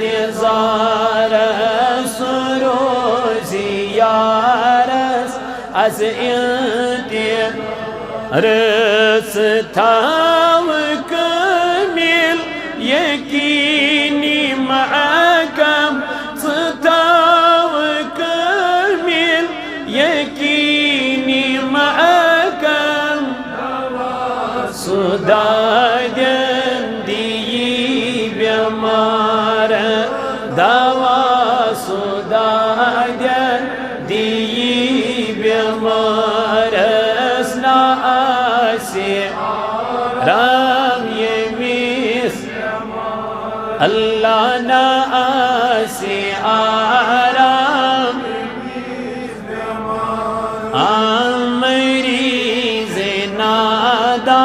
इंतज़ारस रोज़ी Yaris az इंतज़ारस थाव Camille यकीनी मअकम थाव कमिल यकीनी मअकम सुदादन दिyi बीमार दवा सुदादन दिyi बीमार असना आसे राम यमिस अल्लाह ना आसे आराम मरीज़ नादा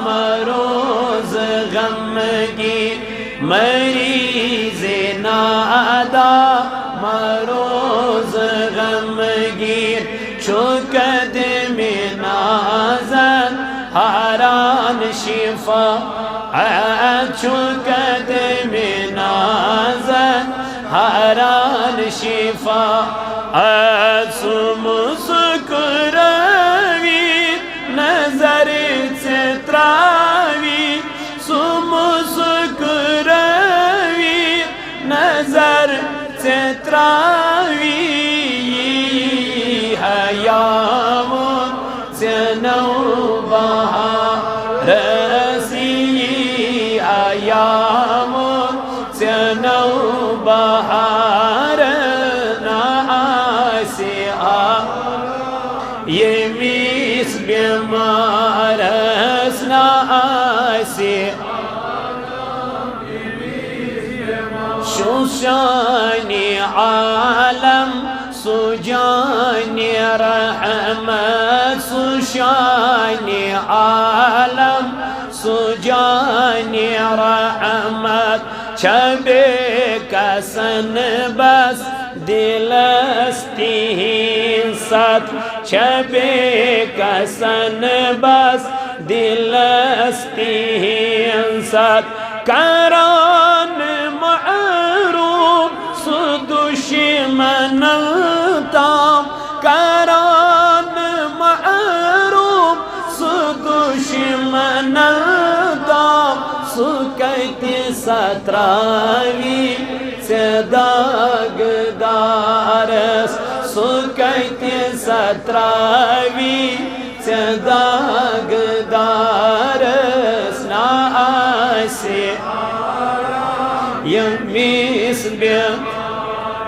मरोज़ गमगीन मरीज़ नादा मरोज़ गमगीन चुकद में नाज़न हारान शिफा चुकद में नाज़न हारान शिफा सुमुस्कुरावी नजर से त्रावी सुमुस्कुरावी नजर से त्रावी हयामुन से नौबहार रसी हयामुन से नौबहार ये मिस बीमारस ना आसे शुशानी आलम सुजानी रहमत सुशानी आलम सुजानी रहमत छबे कसन बस दिलस्तीन सत छबे कसन बस दिलस्तीन सत करान महरूम सुदुश्मनताम करान महरूम सुदुश्मनताम सुकैति सत्रावी दागदारस सुकैति सत्रावी दागदारस ना आसे यमिस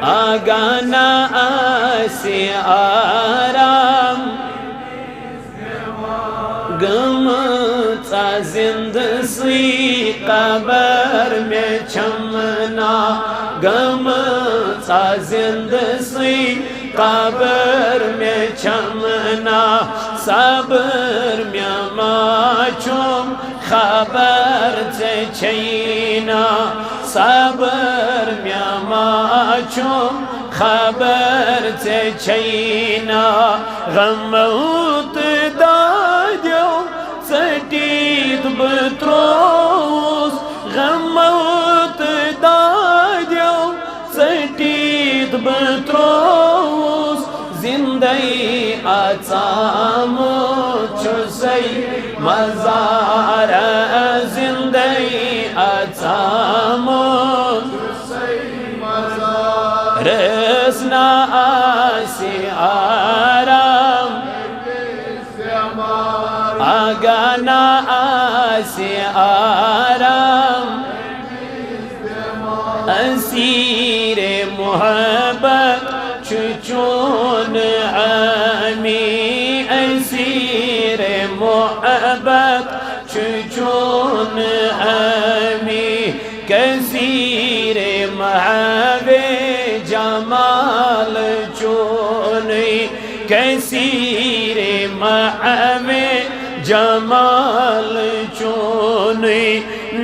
आगाना आसे आराम गमचा जिंदगी कबर में छमना गमचा जिंदगी कबर में छमना सबर में माचुम खबर से छैना सबर में माचुम खबर से छैना गमौत दाद्यो सटीद बत्रोस गमौत दाद्यो सटीद बत्रोस जिंदगी आचामो चुसई मजार जिंदगी आचामो चुसई मजार रसना आसे आराम आगाना आसे आराम असीर मोहब्बत चुचून आमी असीर मोहब्बत चुचून आमी कसीर महावे जमाल चोनी कसीर महावे जमाल चोनी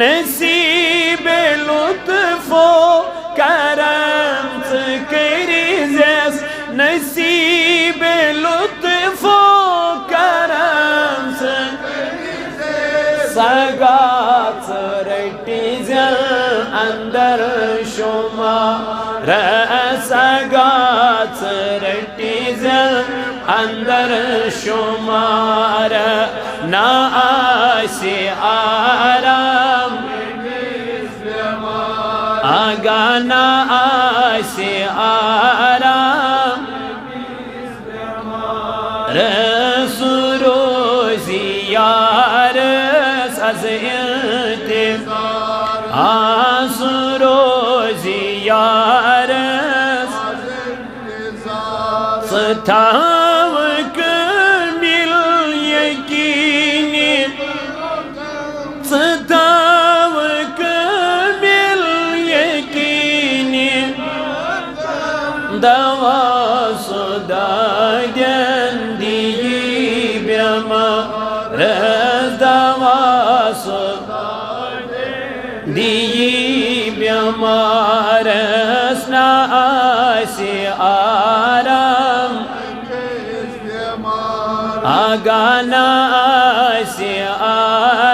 नसीब लुत्फो करम करिज़स नसीब लुत्फो करम सगात रटिज़ अंदर शुमार सगात रटीजल अंदर शुमार ना आसे आराम आगा ना आसे आराम रसूरोजियार सज़ियते आसरोजियार सतावक मिल यकीनी सतावक मिल यकीनी दवा सुदागन दी ब्यमा रज़दवा सुदागन दी ब्यमा रसना आसे आराम आगाना आसे आराम